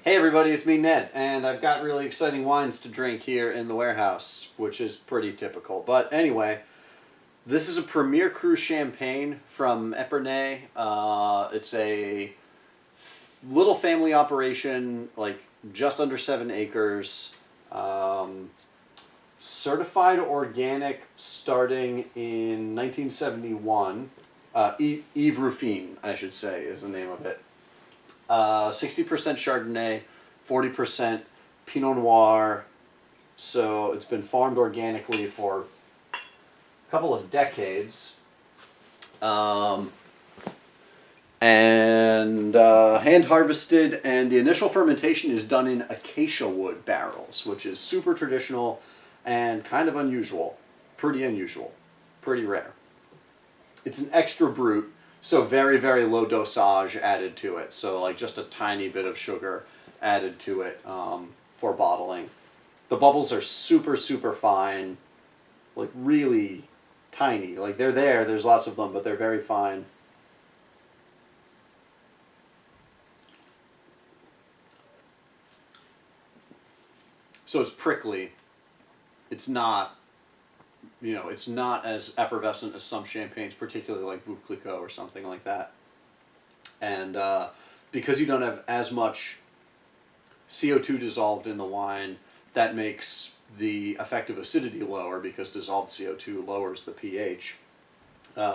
Hey everybody, it's me Ned, and I've got really exciting wines to drink here in the warehouse, which is pretty typical. But anyway, this is a Premier Cru Champagne from Epernay. It's a little family operation, like just under 7 acres. Certified organic starting in 1971. Yves Ruffin, I should say, is the name of it. 60% Chardonnay, 40% Pinot Noir. So it's been farmed organically for a couple of decades. And hand harvested, and the initial fermentation is done in acacia wood barrels, which is super traditional and kind of unusual. Pretty unusual. Pretty rare. It's an extra brut. So very, very low dosage added to it. So like just a tiny bit of sugar added to it for bottling. The bubbles are super, super fine, like really tiny. Like they're there, there's lots of them, but they're very fine. So it's prickly. It's not, it's not as effervescent as some champagnes, particularly like Brut or something like that. And because you don't have as much CO2 dissolved in the wine, that makes the effective acidity lower because dissolved CO2 lowers the pH.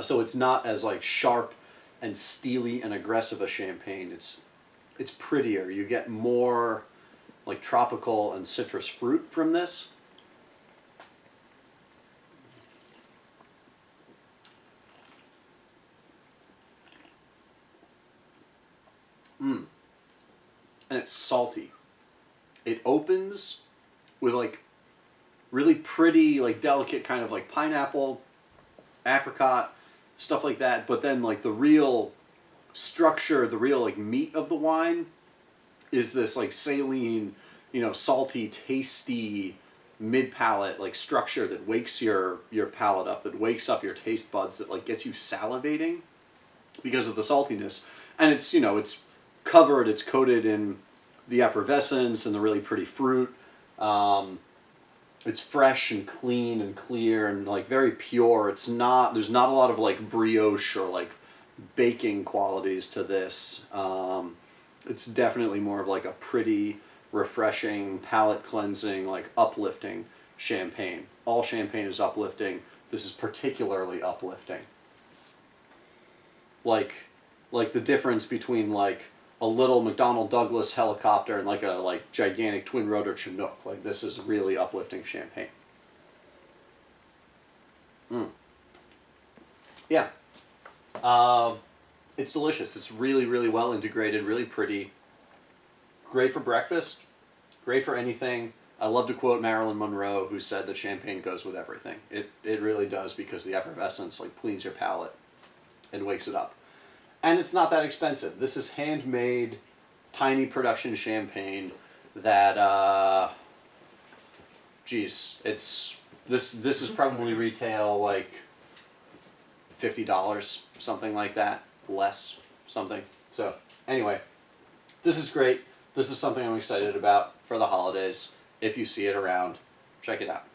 So it's not as like sharp and steely and aggressive a champagne. It's prettier. You get more like tropical and citrus fruit from this. And it's salty. It opens with like really pretty, like delicate kind of like pineapple, apricot, stuff like that. But then like the real structure, the real like meat of the wine is this like saline, salty, tasty mid-palate like structure that wakes your palate up, that wakes up your taste buds, that like gets you salivating because of the saltiness. And it's, it's covered, it's coated in the effervescence and the really pretty fruit. It's fresh and clean and clear and like very pure. There's not a lot of like brioche or like baking qualities to this. It's definitely more of like a pretty, refreshing, palate cleansing, like uplifting champagne. All champagne is uplifting. This is particularly uplifting. Like the difference between like a little McDonnell Douglas helicopter and like a gigantic twin rotor Chinook. Like this is really uplifting champagne. Yeah. It's delicious. It's really, really well integrated, really pretty. Great for breakfast. Great for anything. I love to quote Marilyn Monroe, who said that champagne goes with everything. It really does, because the effervescence like cleans your palate and wakes it up. And it's not that expensive. This is handmade, tiny production champagne that, this is probably retail like $50, something like that, less, something. So anyway, this is great. This is something I'm excited about for the holidays. If you see it around, check it out.